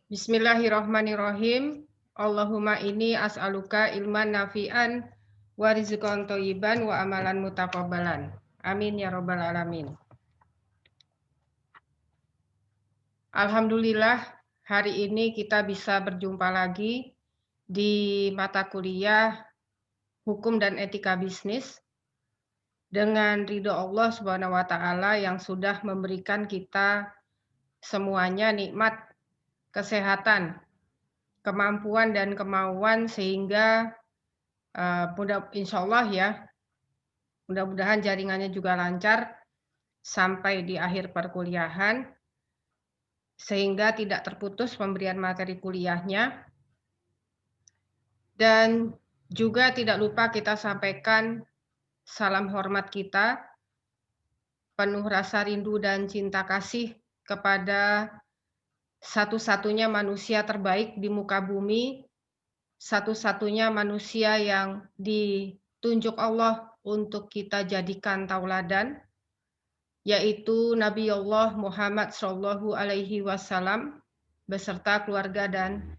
Bismillahirrahmanirrahim. Allahumma inni as'aluka ilman nafi'an wa rizqan thayyiban wa amalan mutaqabbalan. Amin ya rabbal alamin. Alhamdulillah, hari ini kita bisa berjumpa lagi di mata kuliah Hukum dan Etika Bisnis dengan ridho Allah Subhanahu wa taala yang sudah memberikan kita semuanya nikmat kesehatan, kemampuan dan kemauan sehingga insyaallah ya, mudah-mudahan jaringannya juga lancar sampai di akhir perkuliahan sehingga tidak terputus pemberian materi kuliahnya. Dan juga tidak lupa kita sampaikan salam hormat kita, penuh rasa rindu dan cinta kasih kepada satu-satunya manusia terbaik di muka bumi, satu-satunya manusia yang ditunjuk Allah untuk kita jadikan tauladan, yaitu Nabi Allah Muhammad Shallallahu Alaihi Wasallam beserta keluarga dan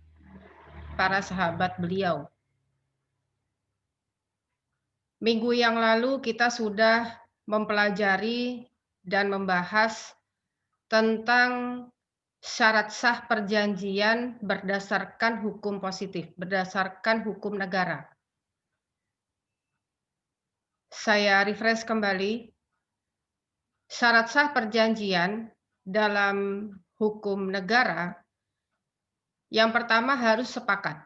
para sahabat beliau. Minggu yang lalu kita sudah mempelajari dan membahas tentang syarat sah perjanjian berdasarkan hukum positif, berdasarkan hukum negara. Saya refresh kembali. Syarat sah perjanjian dalam hukum negara, yang pertama harus sepakat.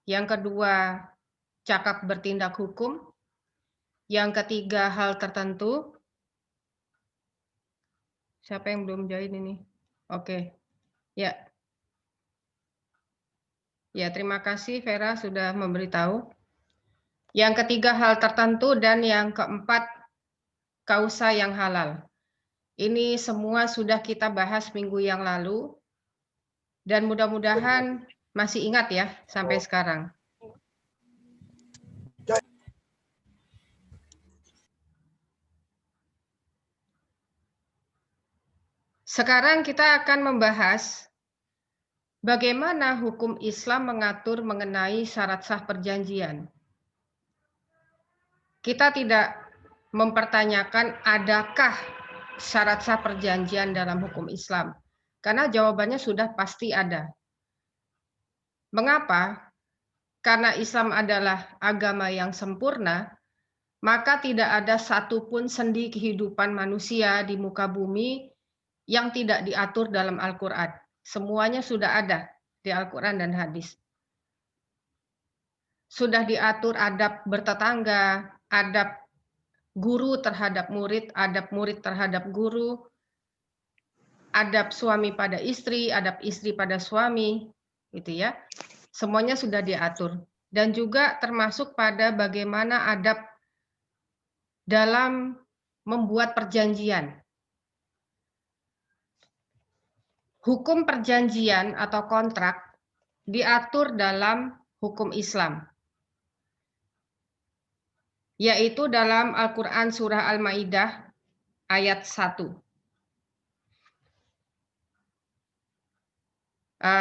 Yang kedua, cakap bertindak hukum. Yang ketiga, hal tertentu. Siapa yang belum join ini? Oke. Ya. Ya, terima kasih Vera sudah memberitahu. Yang ketiga, hal tertentu, dan yang keempat, kausa yang halal. Ini semua sudah kita bahas minggu yang lalu, dan mudah-mudahan masih ingat ya sampai sekarang. Sekarang kita akan membahas bagaimana hukum Islam mengatur mengenai syarat sah perjanjian. Kita tidak mempertanyakan adakah syarat sah perjanjian dalam hukum Islam, karena jawabannya sudah pasti ada. Mengapa? Karena Islam adalah agama yang sempurna, maka tidak ada satupun sendi kehidupan manusia di muka bumi yang tidak diatur dalam Al-Quran. Semuanya sudah ada di Al-Quran dan hadis. Sudah diatur adab bertetangga, adab guru terhadap murid, adab murid terhadap guru, adab suami pada istri, adab istri pada suami, gitu ya. Semuanya sudah diatur. Dan juga termasuk pada bagaimana adab dalam membuat perjanjian. Hukum perjanjian atau kontrak diatur dalam hukum Islam, yaitu dalam Al-Quran Surah Al-Ma'idah ayat 1.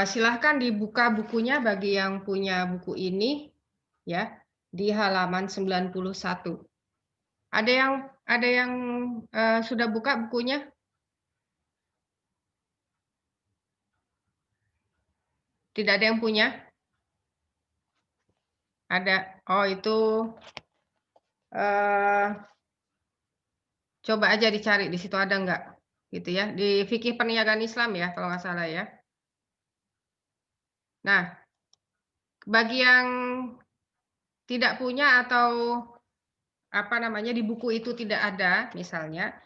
Silahkan dibuka bukunya bagi yang punya buku ini, ya, di halaman 91. Ada yang sudah buka bukunya? Tidak ada yang punya? Ada. Oh, itu coba aja dicari di situ ada enggak, gitu ya. Di Fikih Perniagaan Islam ya, kalau nggak salah ya. Nah, bagi yang tidak punya atau di buku itu tidak ada, misalnya,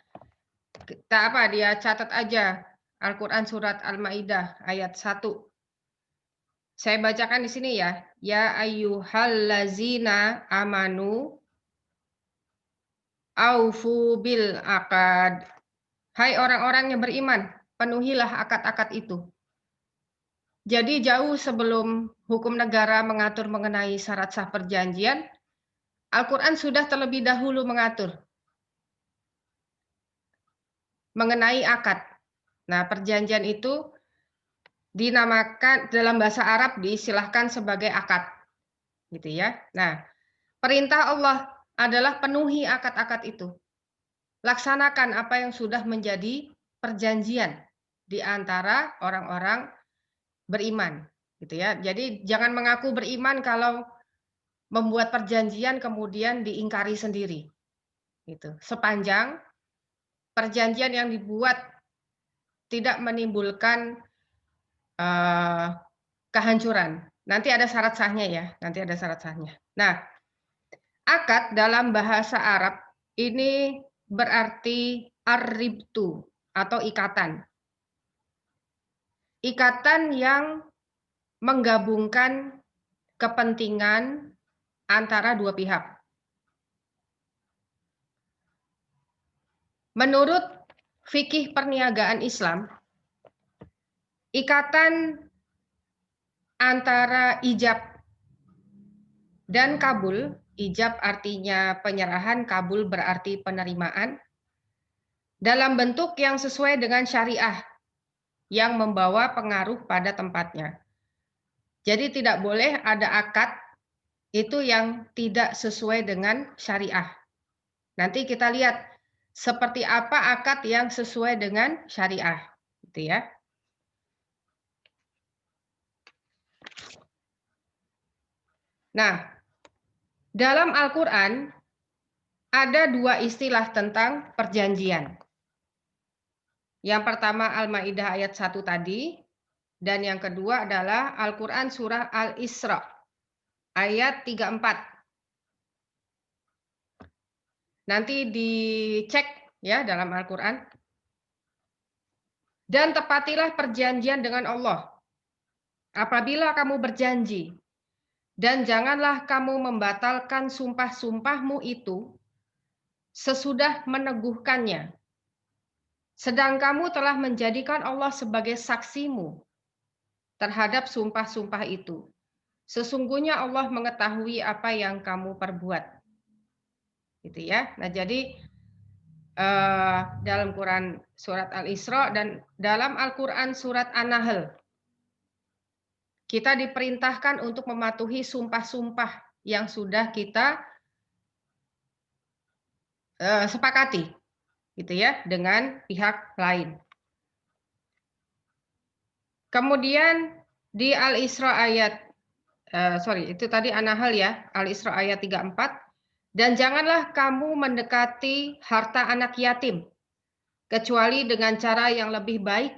dia catat aja Al-Quran Surat Al-Ma'idah ayat 1. Saya bacakan di sini ya. Ya ayyuhallazina amanu aufu bil aqad. Hai orang-orang yang beriman, penuhilah akad-akad itu. Jadi jauh sebelum hukum negara mengatur mengenai syarat sah perjanjian, Al-Quran sudah terlebih dahulu mengatur mengenai akad. Nah, perjanjian itu dinamakan dalam bahasa Arab diistilahkan sebagai akad, gitu ya. Nah, perintah Allah adalah penuhi akad-akad itu. Laksanakan apa yang sudah menjadi perjanjian di antara orang-orang beriman, gitu ya. Jadi jangan mengaku beriman kalau membuat perjanjian kemudian diingkari sendiri, gitu. Sepanjang perjanjian yang dibuat tidak menimbulkan kehancuran. Nanti ada syarat sahnya ya, nanti ada syarat sahnya. Nah, akad dalam bahasa Arab ini berarti ar-ribtu atau ikatan. Ikatan yang menggabungkan kepentingan antara dua pihak. Menurut fikih perniagaan Islam, ikatan antara ijab dan kabul, ijab artinya penyerahan, kabul berarti penerimaan, dalam bentuk yang sesuai dengan syariah yang membawa pengaruh pada tempatnya. Jadi tidak boleh ada akad itu yang tidak sesuai dengan syariah. Nanti kita lihat seperti apa akad yang sesuai dengan syariah, gitu ya. Nah, dalam Al-Quran ada dua istilah tentang perjanjian. Yang pertama Al-Maidah ayat 1 tadi, dan yang kedua adalah Al-Quran surah Al-Isra ayat 34. Nanti dicek ya dalam Al-Quran. Dan tepatilah perjanjian dengan Allah apabila kamu berjanji, dan janganlah kamu membatalkan sumpah-sumpahmu itu sesudah meneguhkannya. Sedang kamu telah menjadikan Allah sebagai saksimu terhadap sumpah-sumpah itu. Sesungguhnya Allah mengetahui apa yang kamu perbuat. Gitu ya. Nah, jadi dalam Quran surat Al-Isra dan dalam Al-Quran surat An-Nahl, kita diperintahkan untuk mematuhi sumpah-sumpah yang sudah kita sepakati, gitu ya, dengan pihak lain. Kemudian di Al-Isra ayat, itu tadi An-Nahl ya, Al-Isra ayat 34, dan janganlah kamu mendekati harta anak yatim, kecuali dengan cara yang lebih baik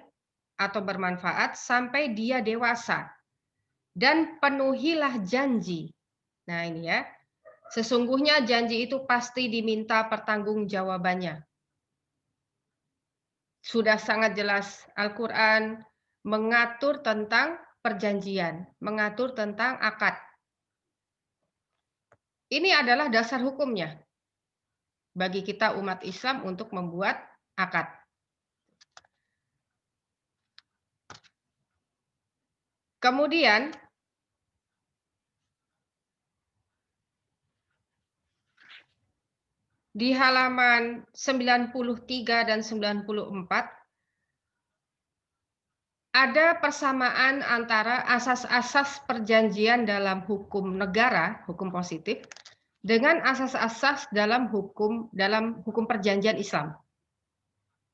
atau bermanfaat sampai dia dewasa. Dan penuhilah janji. Nah ini ya, sesungguhnya janji itu pasti diminta pertanggungjawabannya. Sudah sangat jelas Al-Quran mengatur tentang perjanjian, mengatur tentang akad. Ini adalah dasar hukumnya bagi kita umat Islam untuk membuat akad. Kemudian di halaman 93 dan 94 ada persamaan antara asas-asas perjanjian dalam hukum negara, hukum positif, dengan asas-asas dalam hukum perjanjian Islam.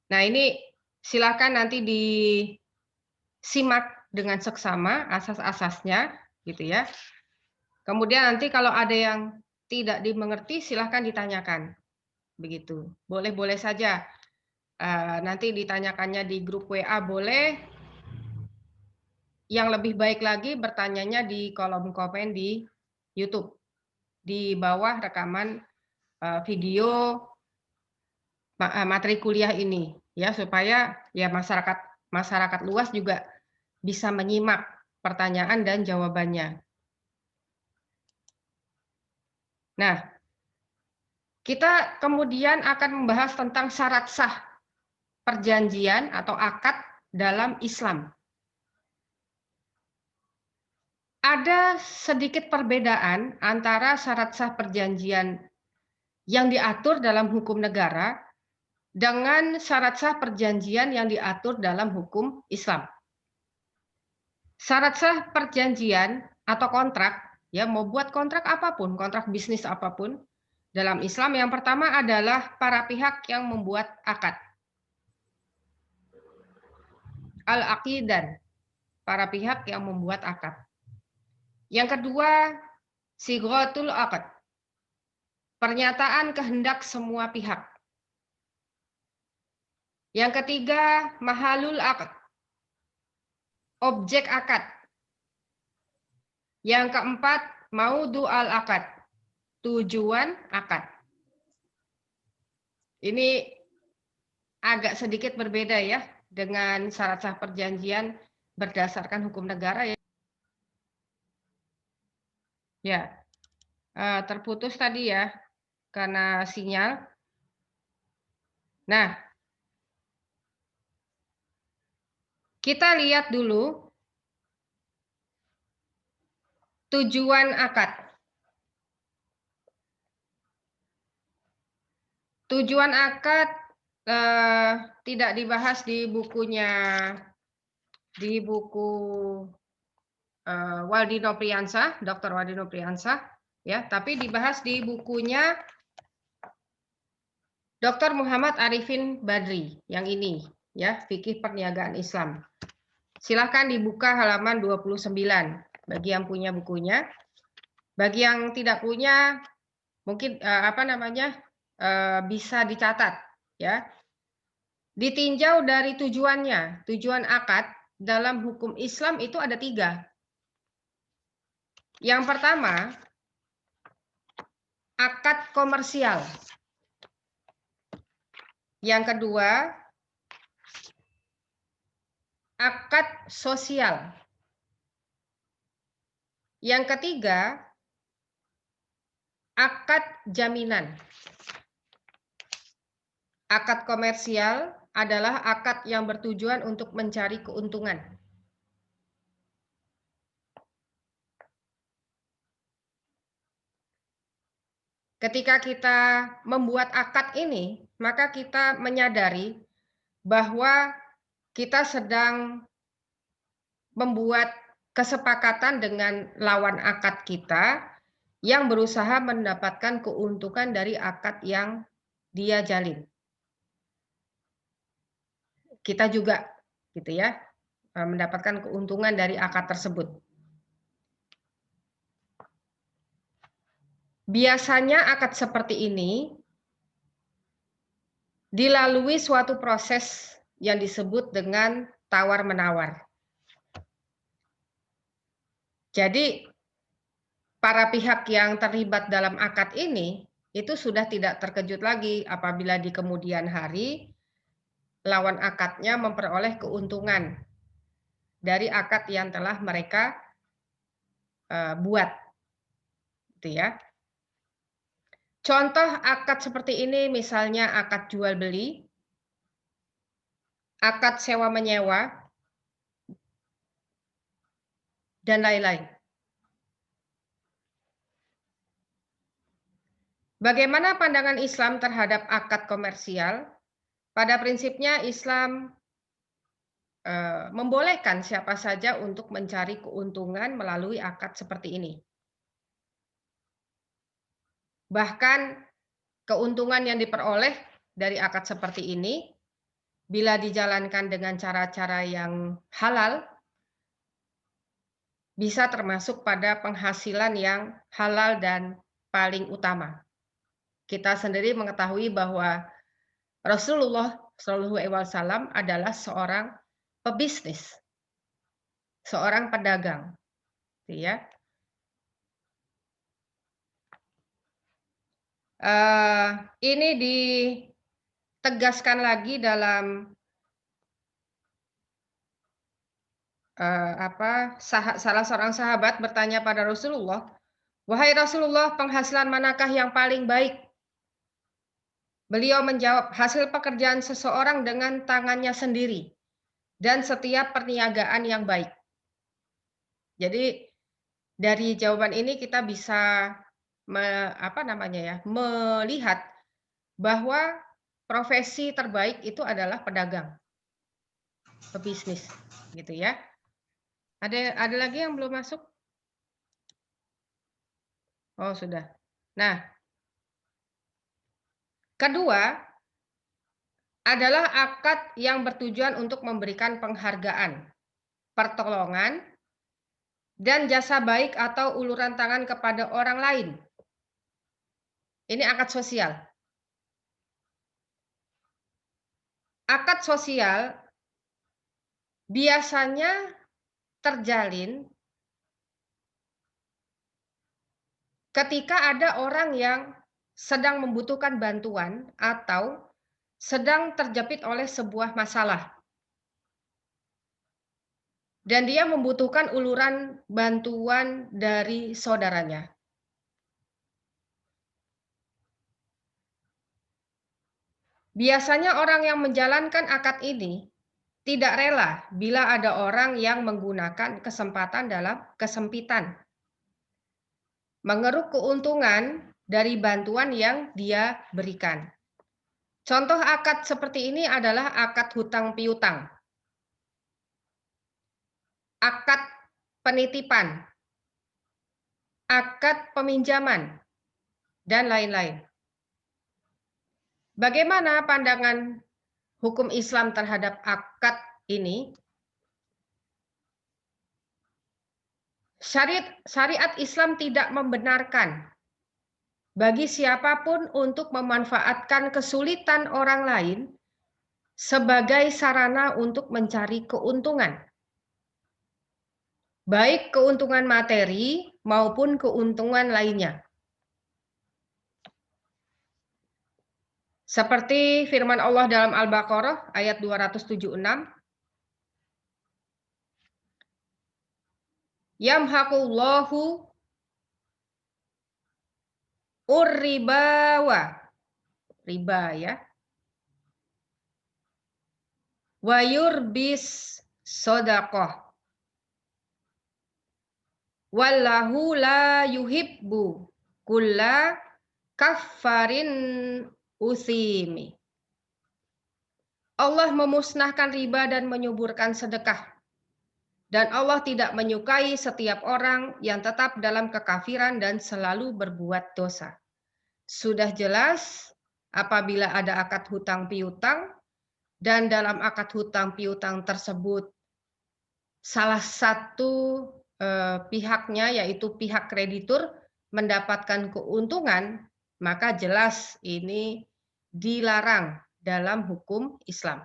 Nah, ini silakan nanti disimak dengan seksama asas-asasnya, gitu ya. Kemudian nanti kalau ada yang tidak dimengerti, silakan ditanyakan, begitu. Boleh-boleh saja. Nanti ditanyakannya di grup WA boleh. Yang lebih baik lagi bertanyanya di kolom komen di YouTube. Di bawah rekaman video materi kuliah ini ya, supaya ya masyarakat luas juga bisa menyimak pertanyaan dan jawabannya. Nah, kita kemudian akan membahas tentang syarat sah perjanjian atau akad dalam Islam. Ada sedikit perbedaan antara syarat sah perjanjian yang diatur dalam hukum negara dengan syarat sah perjanjian yang diatur dalam hukum Islam. Syarat sah perjanjian atau kontrak, ya mau buat kontrak apapun, kontrak bisnis apapun, dalam Islam yang pertama adalah para pihak yang membuat akad. Al-aqidan, para pihak yang membuat akad. Yang kedua, sighatul akad, pernyataan kehendak semua pihak. Yang ketiga, mahalul akad, objek akad. Yang keempat, maudhu al-akad, tujuan akad. Ini agak sedikit berbeda ya dengan syarat sah perjanjian berdasarkan hukum negara ya. Ya, terputus tadi ya karena sinyal. Nah, kita lihat dulu tujuan akad. Tujuan akad tidak dibahas di bukunya, di buku Waldino Priyansah, Dr. Waldino Priyansah, ya, tapi dibahas di bukunya Dr. Muhammad Arifin Badri yang ini, ya, Fikih Perniagaan Islam. Silahkan dibuka halaman 29 bagi yang punya bukunya. Bagi yang tidak punya, mungkin bisa dicatat, ya. Ditinjau dari tujuannya, tujuan akad dalam hukum Islam itu ada 3. Yang pertama, akad komersial. Yang kedua, akad sosial. Yang ketiga, akad jaminan. Akad komersial adalah akad yang bertujuan untuk mencari keuntungan. Ketika kita membuat akad ini, maka kita menyadari bahwa kita sedang membuat kesepakatan dengan lawan akad kita yang berusaha mendapatkan keuntungan dari akad yang dia jalin. Kita juga gitu ya, mendapatkan keuntungan dari akad tersebut. Biasanya akad seperti ini dilalui suatu proses yang disebut dengan tawar-menawar. Jadi para pihak yang terlibat dalam akad ini itu sudah tidak terkejut lagi apabila di kemudian hari lawan akadnya memperoleh keuntungan dari akad yang telah mereka buat, gitu ya. Contoh akad seperti ini misalnya akad jual beli, akad sewa menyewa, dan lain-lain. Bagaimana pandangan Islam terhadap akad komersial? Pada prinsipnya Islam membolehkan siapa saja untuk mencari keuntungan melalui akad seperti ini. Bahkan keuntungan yang diperoleh dari akad seperti ini, bila dijalankan dengan cara-cara yang halal, bisa termasuk pada penghasilan yang halal dan paling utama. Kita sendiri mengetahui bahwa Rasulullah Shallallahu Alaihi Wasallam adalah seorang pebisnis, seorang pedagang, ya. Ini ditegaskan lagi dalam salah seorang sahabat bertanya pada Rasulullah, "Wahai Rasulullah, penghasilan manakah yang paling baik?" Beliau menjawab, "Hasil pekerjaan seseorang dengan tangannya sendiri dan setiap perniagaan yang baik." Jadi dari jawaban ini kita bisa melihat bahwa profesi terbaik itu adalah pedagang, pebisnis, gitu ya. Ada lagi yang belum masuk? Oh, sudah. Nah, kedua adalah akad yang bertujuan untuk memberikan penghargaan, pertolongan, dan jasa baik atau uluran tangan kepada orang lain. Ini akad sosial. Akad sosial biasanya terjalin ketika ada orang yang sedang membutuhkan bantuan atau sedang terjepit oleh sebuah masalah. Dan dia membutuhkan uluran bantuan dari saudaranya. Biasanya orang yang menjalankan akad ini tidak rela bila ada orang yang menggunakan kesempatan dalam kesempitan, mengeruk keuntungan dari bantuan yang dia berikan. Contoh akad seperti ini adalah akad hutang piutang, akad penitipan, akad peminjaman, dan lain-lain. Bagaimana pandangan hukum Islam terhadap akad ini? Syariat Islam tidak membenarkan bagi siapapun untuk memanfaatkan kesulitan orang lain sebagai sarana untuk mencari keuntungan, baik keuntungan materi maupun keuntungan lainnya. Seperti firman Allah dalam Al-Baqarah ayat 276, yamhaqullahu riba ya, wa yurbis shadaqah wallahu la yuhibbu kulla kaffarin usimi. Allah memusnahkan riba dan menyuburkan sedekah. Dan Allah tidak menyukai setiap orang yang tetap dalam kekafiran dan selalu berbuat dosa. Sudah jelas apabila ada akad hutang piutang dan dalam akad hutang piutang tersebut salah satu pihaknya yaitu pihak kreditur mendapatkan keuntungan, maka jelas ini dilarang dalam hukum Islam.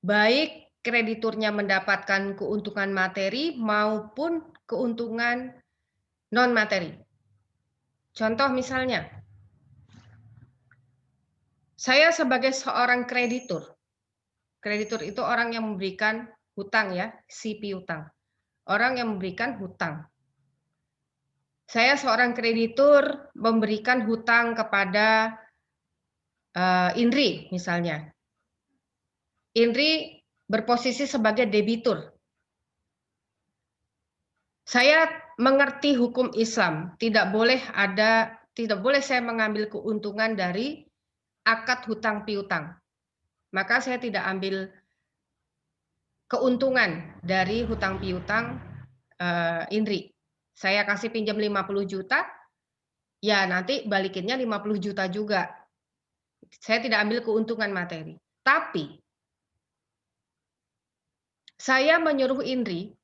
Baik krediturnya mendapatkan keuntungan materi maupun keuntungan non-materi. Contoh misalnya, saya sebagai seorang kreditur. Kreditur itu orang yang memberikan hutang ya, si piutang. Orang yang memberikan hutang. Saya seorang kreditur memberikan hutang kepada Indri misalnya. Indri berposisi sebagai debitur. Saya mengerti hukum Islam, tidak boleh saya mengambil keuntungan dari akad hutang piutang. Maka saya tidak ambil keuntungan dari hutang piutang Indri. Saya kasih pinjam 50 juta, ya nanti balikinnya 50 juta juga. Saya tidak ambil keuntungan materi. Tapi saya menyuruh Indri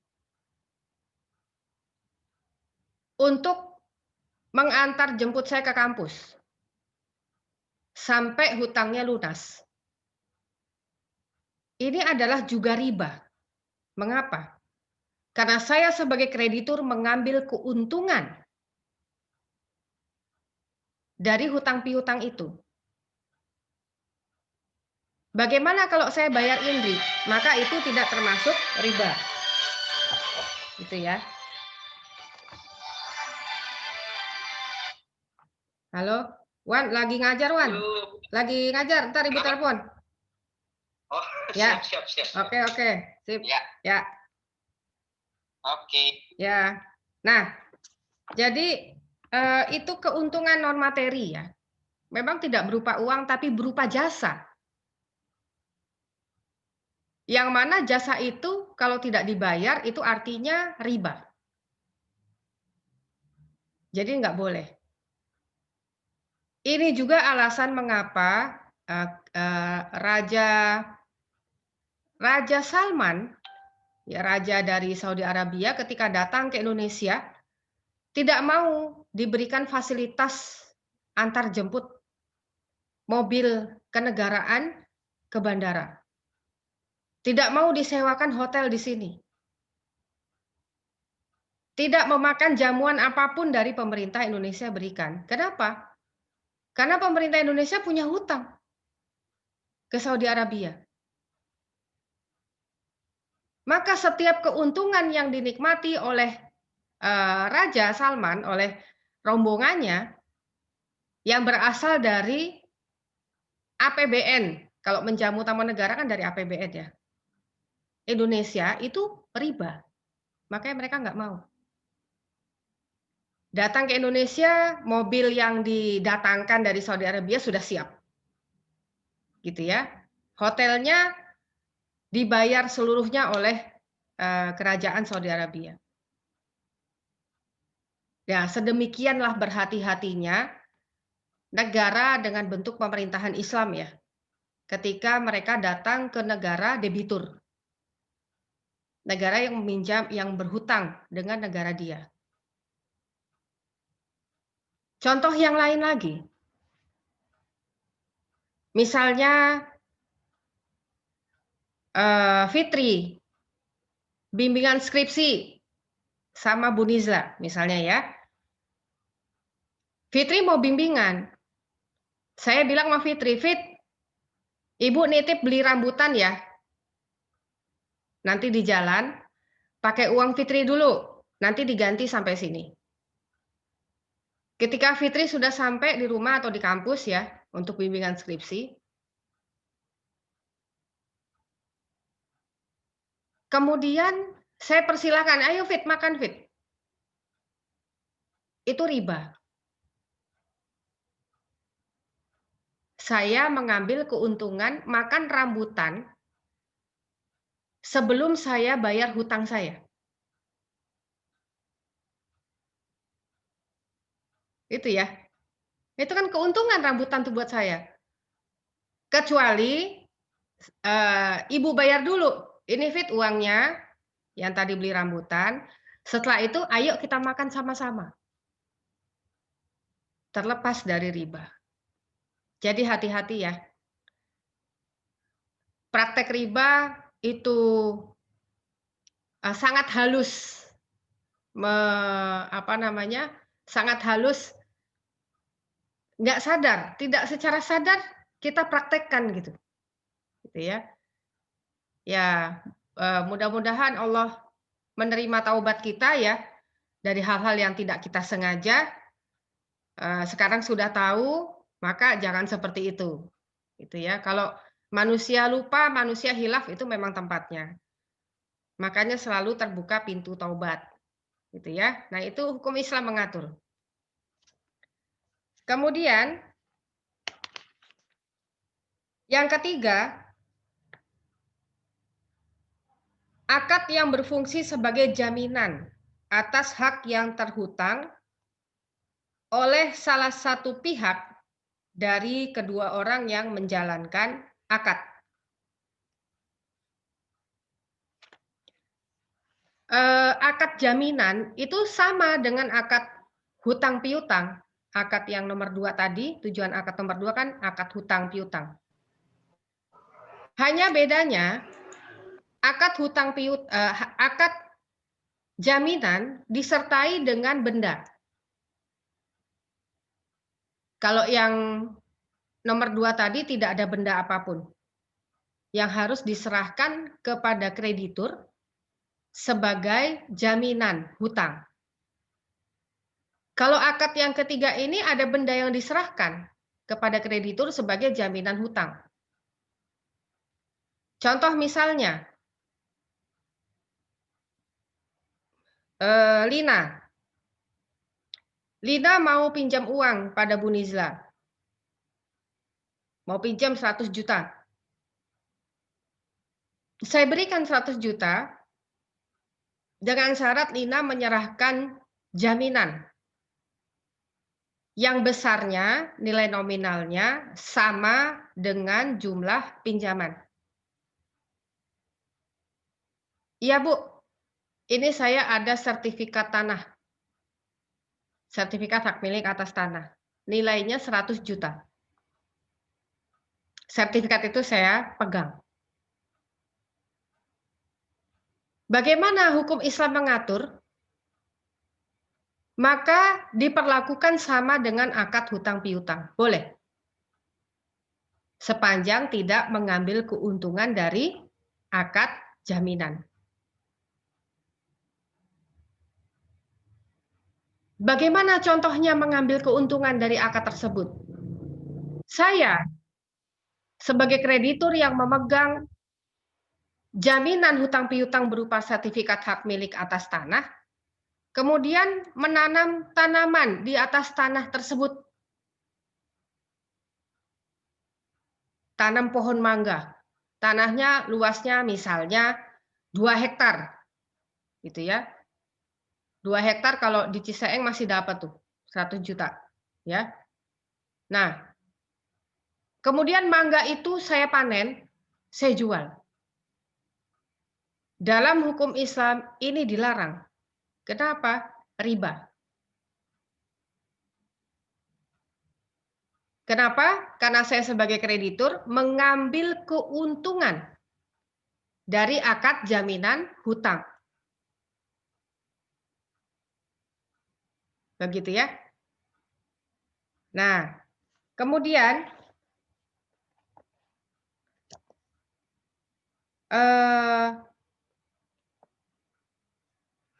untuk mengantar jemput saya ke kampus sampai hutangnya lunas. Ini adalah juga riba. Mengapa? Karena saya sebagai kreditur mengambil keuntungan dari hutang piutang itu. Bagaimana kalau saya bayar Indri? Maka itu tidak termasuk riba. Gitu ya. Halo, Wan, lagi ngajar, Wan? Lagi ngajar, ntar ibu telepon. Oh, ya. siap. Oke, sip. Ya. Oke. Ya. Nah, jadi itu keuntungan non materi ya. Memang tidak berupa uang tapi berupa jasa. Yang mana jasa itu kalau tidak dibayar itu artinya riba. Jadi nggak boleh. Ini juga alasan mengapa, eee eee, Raja Salman, ya raja dari Saudi Arabia ketika datang ke Indonesia, tidak mau diberikan fasilitas antar jemput mobil kenegaraan ke bandara. Tidak mau disewakan hotel di sini. Tidak memakan jamuan apapun dari pemerintah Indonesia berikan. Kenapa? Karena pemerintah Indonesia punya hutang ke Saudi Arabia. Maka setiap keuntungan yang dinikmati oleh, Raja Salman, oleh rombongannya yang berasal dari APBN, kalau menjamu tamu negara kan dari APBN ya, Indonesia itu riba, makanya mereka nggak mau. Datang ke Indonesia, mobil yang didatangkan dari Saudi Arabia sudah siap, gitu ya. Hotelnya dibayar seluruhnya oleh, kerajaan Saudi Arabia. Ya, sedemikianlah berhati-hatinya negara dengan bentuk pemerintahan Islam ya, ketika mereka datang ke negara debitur, negara yang meminjam yang berhutang dengan negara dia. Contoh yang lain lagi, misalnya, Fitri, bimbingan skripsi sama Bu Nizla misalnya ya. Fitri mau bimbingan, saya bilang sama Fitri, "Fit, Ibu nitip beli rambutan ya, nanti di jalan pakai uang Fitri dulu, nanti diganti sampai sini." Ketika Fitri sudah sampai di rumah atau di kampus ya, untuk bimbingan skripsi, kemudian saya persilahkan, "Ayo Fit, makan Fit." Itu riba. Saya mengambil keuntungan makan rambutan sebelum saya bayar hutang saya. Itu ya. Itu kan keuntungan rambutan tuh buat saya. Kecuali, Ibu bayar dulu, "Ini Fit uangnya, yang tadi beli rambutan, setelah itu ayo kita makan sama-sama." Terlepas dari riba. Jadi hati-hati ya. Praktek riba itu, sangat halus, apa namanya, sangat halus, nggak sadar, tidak secara sadar kita praktekkan gitu ya. Ya, mudah-mudahan Allah menerima taubat kita ya, dari hal-hal yang tidak kita sengaja, sekarang sudah tahu, maka jangan seperti itu, gitu ya. Kalau manusia lupa, manusia hilaf itu memang tempatnya. Makanya selalu terbuka pintu taubat, gitu ya. Nah, itu hukum Islam mengatur. Kemudian yang ketiga, akad yang berfungsi sebagai jaminan atas hak yang terhutang oleh salah satu pihak dari kedua orang yang menjalankan akad. Akad jaminan itu sama dengan akad hutang piutang. Akad yang nomor 2 tadi, tujuan akad nomor 2 kan akad hutang piutang. Hanya bedanya akad akad jaminan disertai dengan benda. Kalau yang nomor 2 tadi tidak ada benda apapun. Yang harus diserahkan kepada kreditur sebagai jaminan hutang. Kalau akad yang ketiga ini ada benda yang diserahkan kepada kreditur sebagai jaminan hutang. Contoh misalnya, Lina. Lina mau pinjam uang pada Bu Nizla. Mau pinjam 100 juta. Saya berikan 100 juta dengan syarat Lina menyerahkan jaminan yang besarnya, nilai nominalnya sama dengan jumlah pinjaman. Iya, Bu, ini saya ada sertifikat tanah, sertifikat hak milik atas tanah, nilainya 100 juta. Sertifikat itu saya pegang. Bagaimana hukum Islam mengatur? Maka diperlakukan sama dengan akad hutang piutang. Boleh. Sepanjang tidak mengambil keuntungan dari akad jaminan. Bagaimana contohnya mengambil keuntungan dari akad tersebut? Saya sebagai kreditur yang memegang jaminan hutang piutang berupa sertifikat hak milik atas tanah, kemudian menanam tanaman di atas tanah tersebut. Tanam pohon mangga. Tanahnya luasnya misalnya 2 hektar. Gitu ya. 2 hektar kalau di Ciseeng masih dapat tuh 100 juta, ya. Nah, kemudian mangga itu saya panen, saya jual. Dalam hukum Islam ini dilarang. Kenapa? Riba. Kenapa? Karena saya sebagai kreditur mengambil keuntungan dari akad jaminan hutang. Begitu ya. Nah, kemudian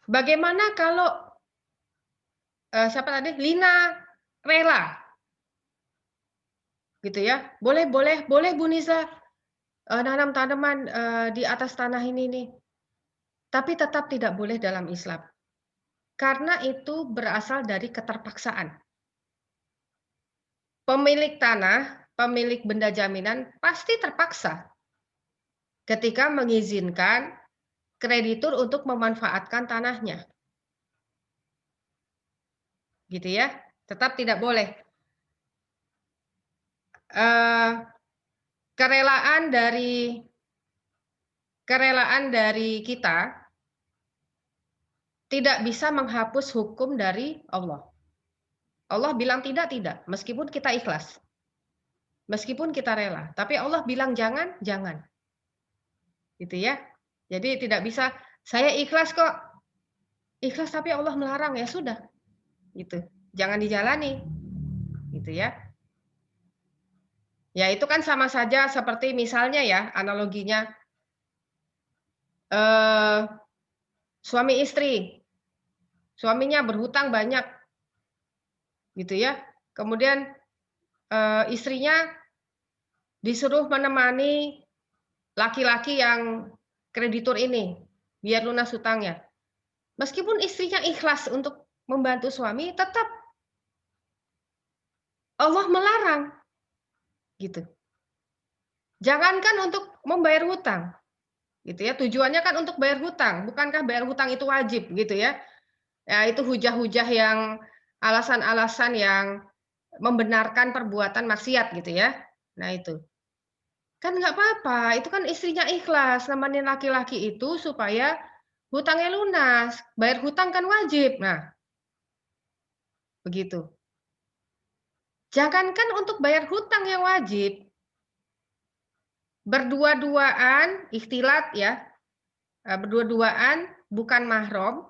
bagaimana kalau siapa tadi? Lina rela, gitu ya. Boleh boleh boleh Bu Nisa nanam tanaman di atas tanah ini nih. Tapi tetap tidak boleh dalam Islam. Karena itu berasal dari keterpaksaan. Pemilik tanah, pemilik benda jaminan pasti terpaksa ketika mengizinkan kreditur untuk memanfaatkan tanahnya. Gitu ya. Tetap tidak boleh. Kerelaan dari kita tidak bisa menghapus hukum dari Allah. Allah bilang tidak, meskipun kita ikhlas. Meskipun kita rela, tapi Allah bilang jangan, jangan. Gitu ya. Jadi tidak bisa, saya ikhlas kok. Ikhlas tapi Allah melarang, ya sudah. Gitu. Jangan dijalani. Gitu ya. Ya itu kan sama saja seperti misalnya ya, analoginya suami istri. Suaminya berhutang banyak. Gitu ya. Kemudian istrinya disuruh menemani laki-laki yang kreditur ini biar lunas hutangnya. Meskipun istrinya ikhlas untuk membantu suami, tetap Allah melarang. Gitu. Jangankan untuk membayar hutang. Gitu ya. Tujuannya kan untuk bayar hutang, bukankah bayar hutang itu wajib gitu ya. Ya itu hujah-hujah yang alasan-alasan yang membenarkan perbuatan maksiat gitu ya. Nah itu. Kan nggak apa-apa, itu kan istrinya ikhlas, nemenin laki-laki itu supaya hutangnya lunas, bayar hutang kan wajib. Nah, begitu. Jangankan untuk bayar hutang yang wajib, berdua-duaan, ikhtilat ya, berdua-duaan bukan mahram,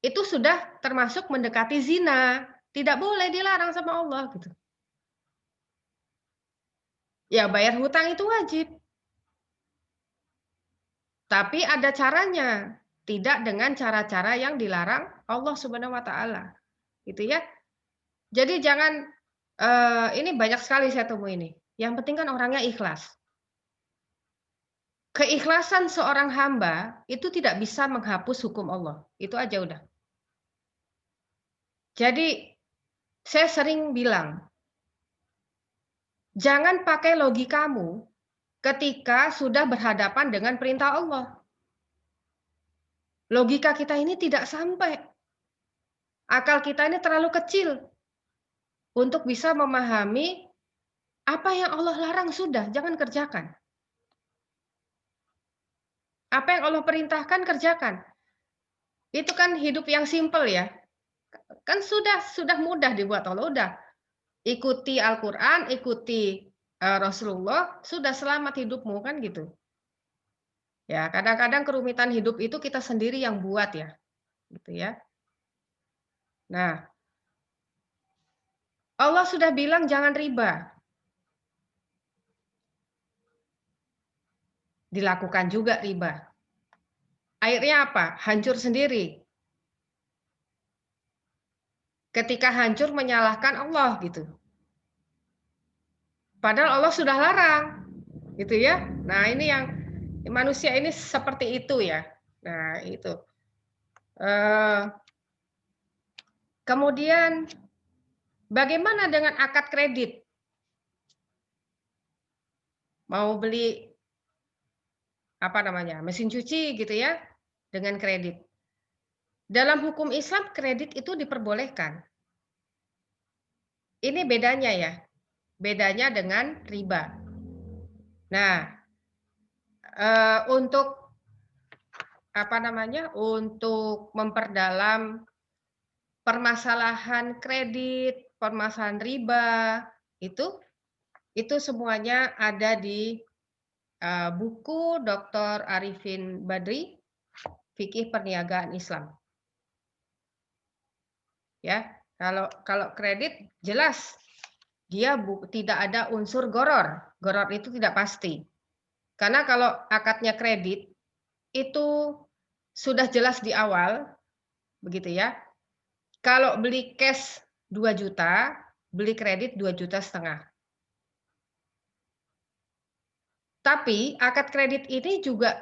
itu sudah termasuk mendekati zina. Tidak boleh, dilarang sama Allah gitu. Ya bayar hutang itu wajib. Tapi ada caranya, tidak dengan cara-cara yang dilarang Allah Subhanahu wa taala. Gitu ya. Jadi jangan ini banyak sekali saya temui ini. Yang penting kan orangnya ikhlas. Keikhlasan seorang hamba itu tidak bisa menghapus hukum Allah. Itu aja udah. Jadi saya sering bilang, jangan pakai logikamu ketika sudah berhadapan dengan perintah Allah. Logika kita ini tidak sampai. Akal kita ini terlalu kecil untuk bisa memahami apa yang Allah larang sudah, jangan kerjakan. Apa yang Allah perintahkan, kerjakan. Itu kan hidup yang simpel ya. Kan sudah mudah dibuat Allah, udah. Ikuti Al-Qur'an, ikuti, Rasulullah, sudah selamat hidupmu, kan gitu. Ya, kadang-kadang kerumitan hidup itu kita sendiri yang buat ya, gitu ya. Nah, Allah sudah bilang jangan riba. Dilakukan juga riba. Akhirnya apa? Hancur sendiri. Ketika hancur menyalahkan Allah gitu. Padahal Allah sudah larang, gitu ya. Nah, ini yang manusia ini seperti itu ya. Nah, itu. Kemudian bagaimana dengan akad kredit? Mau beli apa namanya? Mesin cuci gitu ya dengan kredit. Dalam hukum Islam kredit itu diperbolehkan. Ini bedanya ya. Bedanya dengan riba. Nah, untuk apa namanya? Untuk memperdalam permasalahan kredit, permasalahan riba, itu semuanya ada di buku Dr. Arifin Badri, Fikih Perniagaan Islam. Ya, kalau kredit jelas dia tidak ada unsur goror. Goror itu tidak pasti. Karena kalau akadnya kredit itu sudah jelas di awal, begitu ya. Kalau beli cash 2 juta, beli kredit 2,5 juta. Tapi akad kredit ini juga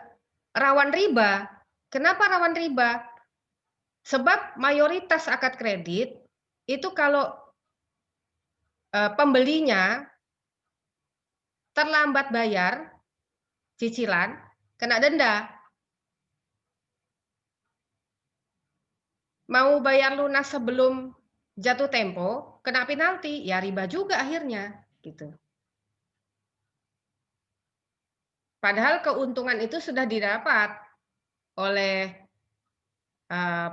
rawan riba. Kenapa rawan riba? Sebab mayoritas akad kredit itu kalau pembelinya terlambat bayar cicilan, kena denda. Mau bayar lunas sebelum jatuh tempo, kena penalti, ya riba juga akhirnya, gitu. Padahal keuntungan itu sudah didapat oleh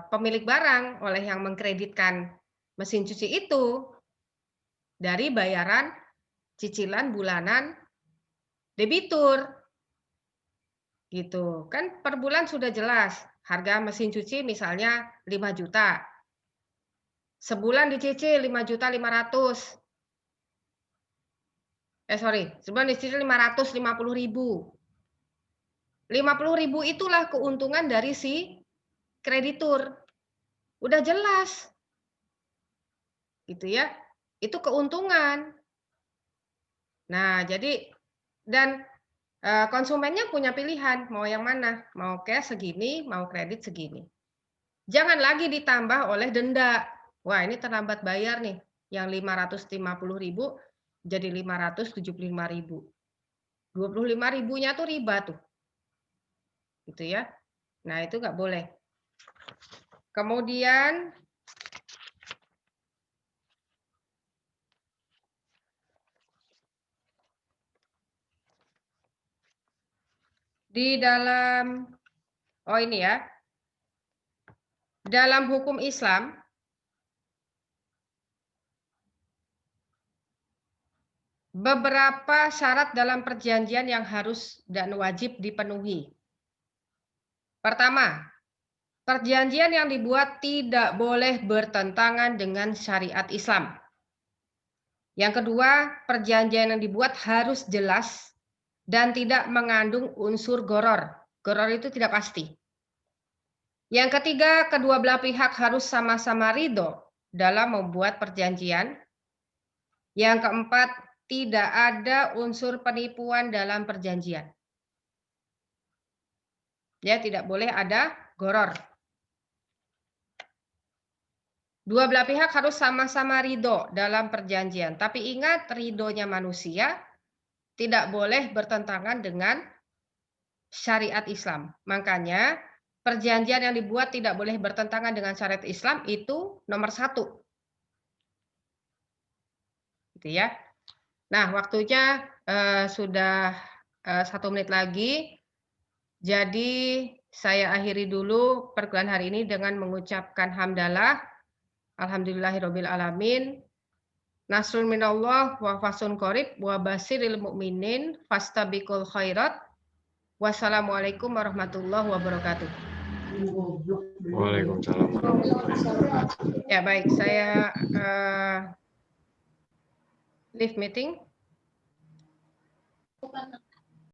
pemilik barang, oleh yang mengkreditkan mesin cuci itu dari bayaran cicilan bulanan debitur. Gitu. Kan per bulan sudah jelas, harga mesin cuci misalnya 5 juta. Sebulan dicicil 5.500.000. Sebulan dicicil 550.000. 50.000 itulah keuntungan dari si kreditur. Udah jelas. Gitu ya. Itu keuntungan. Nah, jadi dan konsumennya punya pilihan mau yang mana, mau cash segini, mau kredit segini. Jangan lagi ditambah oleh denda. Wah, ini terlambat bayar nih, yang 550.000 jadi 575.000. 25.000-nya tuh riba tuh. Gitu ya. Nah, itu nggak boleh. Kemudian di dalam ini ya. Dalam hukum Islam beberapa syarat dalam perjanjian yang harus dan wajib dipenuhi. Pertama, perjanjian yang dibuat tidak boleh bertentangan dengan syariat Islam. Yang kedua, perjanjian yang dibuat harus jelas dan tidak mengandung unsur goror. Goror itu tidak pasti. Yang ketiga, kedua belah pihak harus sama-sama ridho dalam membuat perjanjian. Yang keempat, tidak ada unsur penipuan dalam perjanjian. Ya, tidak boleh ada goror. Dua belah pihak harus sama-sama ridho dalam perjanjian. Tapi ingat, ridhonya manusia tidak boleh bertentangan dengan syariat Islam. Makanya perjanjian yang dibuat tidak boleh bertentangan dengan syariat Islam itu nomor 1. Gitu ya. Nah, waktunya sudah 1 menit lagi. Jadi saya akhiri dulu perkuliahan hari ini dengan mengucapkan hamdalah. Alhamdulillahirabbil alamin. Nasrun minallah wa fasun qorib wa basiril mu'minin fastabiqul khairat. Wassalamualaikum warahmatullahi wabarakatuh. Waalaikumsalam. Ya, baik, saya leave meeting.